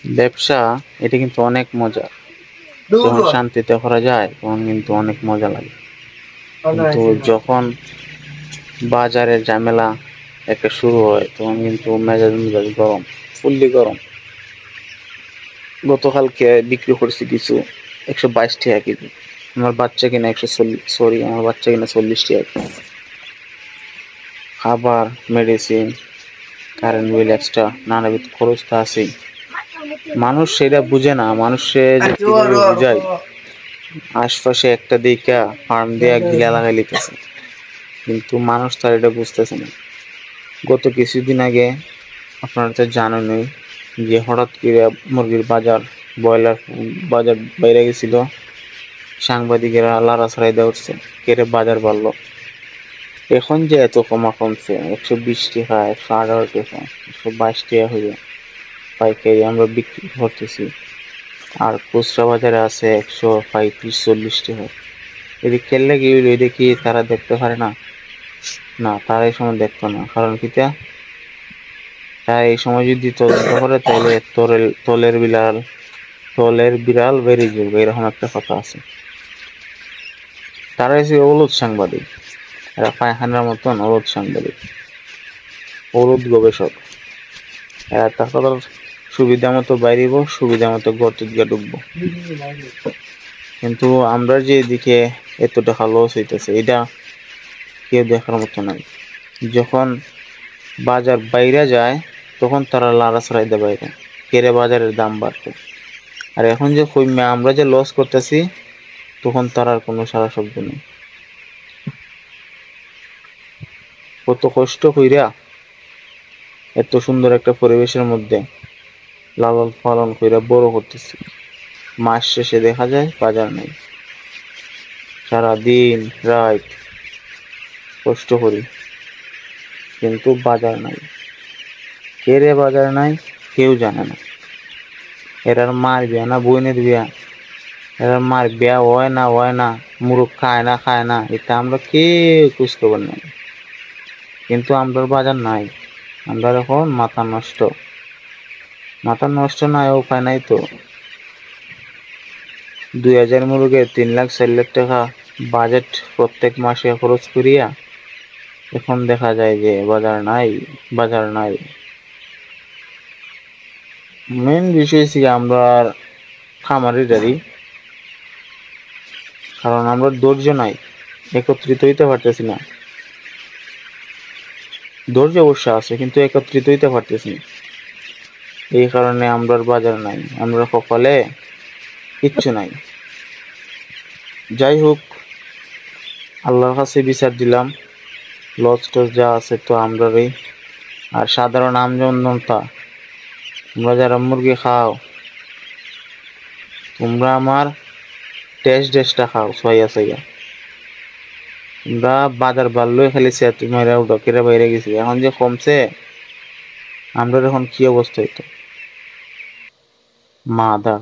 ব্যবসা এটা কিন্তু অনেক মজা। যখন শান্তিতে করা যায় তখন কিন্তু অনেক মজা লাগে। কিন্তু যখন বাজারের ঝামেলা একটা শুরু হয় তখন কিন্তু মেজাজ মেজাজ গরম, ফুললি গরম। গতকালকে বিক্রি করছি কিছু 122 টাকা কেজি। আমার বাচ্চা কিনা 140, সরি আমার বাচ্চা কিনা 40 টাকা কেজি। খাবার, মেডিসিন, কারেন্ট বিল এক্সট্রা নানাবিধ খরচ তো আছেই। মানুষ সেটা বুঝে না। মানুষে যে কিভাবে বুঝায়, আশপাশে একটা দিকা ফার্ম দিয়া গিলা লাগাই লিতেছে, কিন্তু মানুষ তার এটা বুঝতেছে না। গত কিছুদিন আগে আপনারা তো জানেনই যে হঠাৎ করে মুরগির বাজার, ব্রয়লার বাজার বাইরে গেছিল। সাংবাদিকেরা লড়াছড়াই দেওয়া উঠছে, কেড়ে বাজার বাড়লো। এখন যে এত কমছে, 120 টাকা, 118 টাকা, 122 টাকা হয়ে পাইকারি আমরা বিক্রি করতেছি। আর খুচরা বাজারে আছে 135-140 টাকা। যদি খেললে গিয়ে দেখি তারা দেখতে পারে না, না তারা এই সময় দেখতো না। কারণ কিতা, তারা এই সময় যদি তদন্ত করে তাহলে তলের বিড়াল বেরিয়ে যাবে, এরকম একটা কথা আছে। তারা এসে অলুদ সাংবাদিক, এরা পায়খানার মতন অলুদ সাংবাদিক, অলুদ গবেষক। এরা তারপর সুবিধা মতো বাইরিব, সুবিধা মতো গর্ত দিকে ঢুকবো। কিন্তু আমরা যে এদিকে এত টাকা লস হইতেছে, এটা কেউ দেখার মতো নাই। যখন বাজার বাইরে যায় তখন তারা লাড়াছড়াই দেয় বাইরে, কেড়ে বাজারের দাম বাড়তো। আর এখন যে কইমা আমরা যে লস করতেছি, তখন তার আর কোনো সারা শব্দ নেই। কত কষ্ট কইরা এত সুন্দর একটা পরিবেশের মধ্যে লালন পালন কইরা বড় করতেছি, মাস শেষে দেখা যায় বাজার নেই। সারা দিন রাত কষ্ট করি, কিন্তু বাজার নাই। কে রে বাজার নাই কেউ জানে না। এরার মার বিয়া না বোনের বিয়া, এরার মার বিয়া হয় না, মুরুখ খায় না, এটা আমরা কেউ খোঁজ খবর নাই। কিন্তু আমরার বাজার নাই। আমরা এখন মাথা নষ্ট নাই, উপায় নাই তো। 2000 মুরুগে 3 লাখ 4 লাখ টাকা বাজেট প্রত্যেক মাসে খরচ করিয়া এখন দেখা যায় যে বাজার নাই। মেন বিষয় হচ্ছে আমরা খামারিদারি, কারণ আমরা ধৈর্য নাই, একত্রিত হইতে পারতেছি না। ধৈর্য অবশ্য আছে কিন্তু একত্রিত হইতে পারতেছি না। এই কারণে আমরার বাজার নাই, আমরা কপালে কিচ্ছু নাই। যাই হোক, আল্লাহর কাছে বিচার দিলাম, লস টস যা আছে তো আমরারই। আর সাধারণ আমজনতা, তোমরা যারা মুরগি খাও, তোমরা আমার টেস্টটা খাও ছয়া। তোমরা বাজার বাড়লোই খালি তুমি ডকেরা বাইরে গেছি, এখন যে কমছে আমরা এখন কি অবস্থা হইতো মাদার।